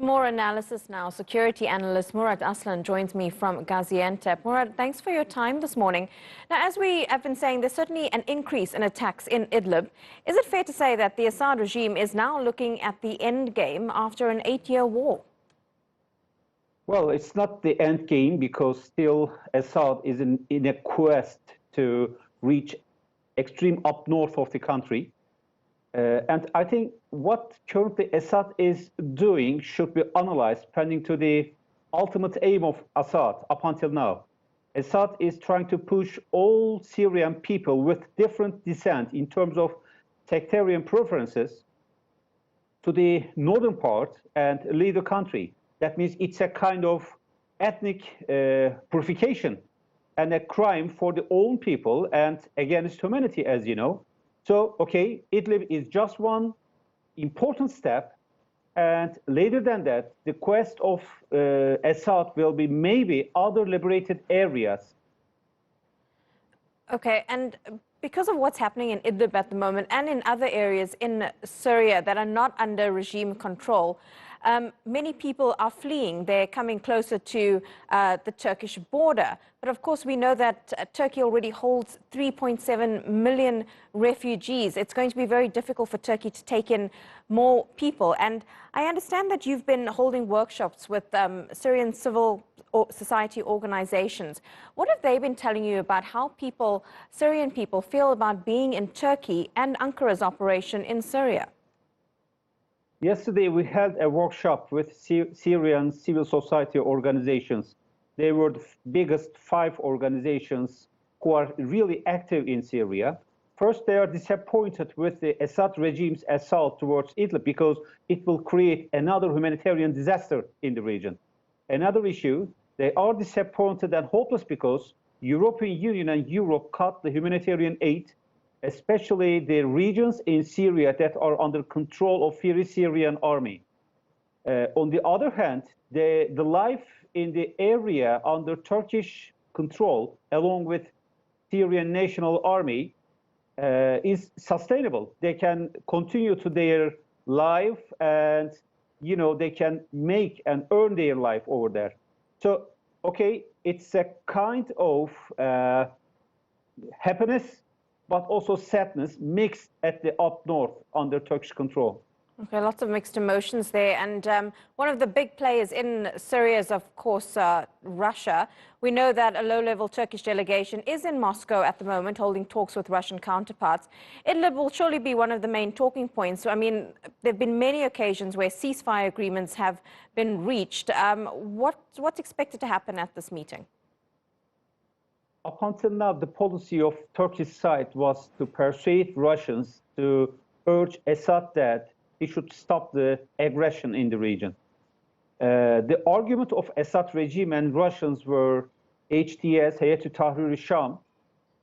More analysis now. Security analyst Murat Aslan joins me from Gaziantep. Murat, thanks for your time this morning. Now, as we have been saying, there's certainly an increase in attacks in Idlib. Is it fair to say that the Assad regime is now looking at the end game after an 8-year war? Well, it's not the end game because still Assad is in a quest to reach extreme up north of the country. And I think what currently Assad is doing should be analyzed pending to the ultimate aim of Assad up until now. Assad is trying to push all Syrian people with different descent in terms of sectarian preferences to the northern part and leave the country. That means it's a kind of ethnic purification and a crime for the own people and against humanity, as you know. So, okay, Idlib is just one important step. And later than that, the quest of Assad will be maybe other liberated areas. Okay, and because of what's happening in Idlib at the moment and in other areas in Syria that are not under regime control, many people are fleeing. They're coming closer to the Turkish border. But of course, we know that Turkey already holds 3.7 million refugees. It's going to be very difficult for Turkey to take in more people. And I understand that you've been holding workshops with Syrian civil society organizations. What have they been telling you about how Syrian people feel about being in Turkey and Ankara's operation in Syria? Yesterday, we held a workshop with Syrian civil society organizations. They were the biggest 5 organizations who are really active in Syria. First, they are disappointed with the Assad regime's assault towards Idlib because it will create another humanitarian disaster in the region. Another issue, they are disappointed and hopeless because European Union and Europe cut the humanitarian aid, especially the regions in Syria that are under control of the Syrian army. On the other hand, the life in the area under Turkish control, along with Syrian National Army, is sustainable. They can continue to their life and, you know, they can make and earn their life over there. So, okay, it's a kind of happiness, but also sadness mixed at the up north under Turkish control. Okay, lots of mixed emotions there. And one of the big players in Syria is, of course, Russia. We know that a low-level Turkish delegation is in Moscow at the moment, holding talks with Russian counterparts. Idlib will surely be one of the main talking points. I mean, there have been many occasions where ceasefire agreements have been reached. What's expected to happen at this meeting? Up until now, the policy of Turkish side was to persuade Russians to urge Assad that he should stop the aggression in the region. The argument of Assad regime and Russians were HTS, Hayat Tahrir Sham,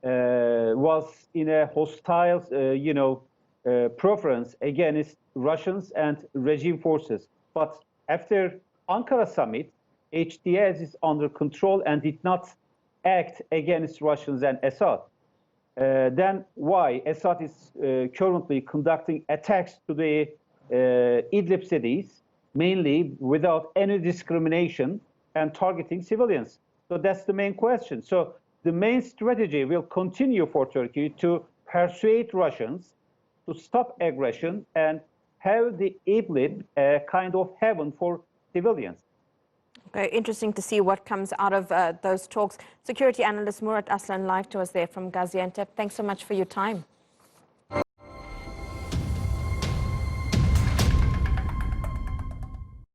was in a hostile, preference against Russians and regime forces. But after Ankara summit, HTS is under control and did not act against Russians and Assad. Then why Assad is currently conducting attacks to the Idlib cities, mainly without any discrimination and targeting civilians? So that's the main question. So the main strategy will continue for Turkey to persuade Russians to stop aggression and have the Idlib a kind of heaven for civilians. Okay, interesting to see what comes out of those talks. Security analyst Murat Aslan live to us there from Gaziantep. Thanks so much for your time.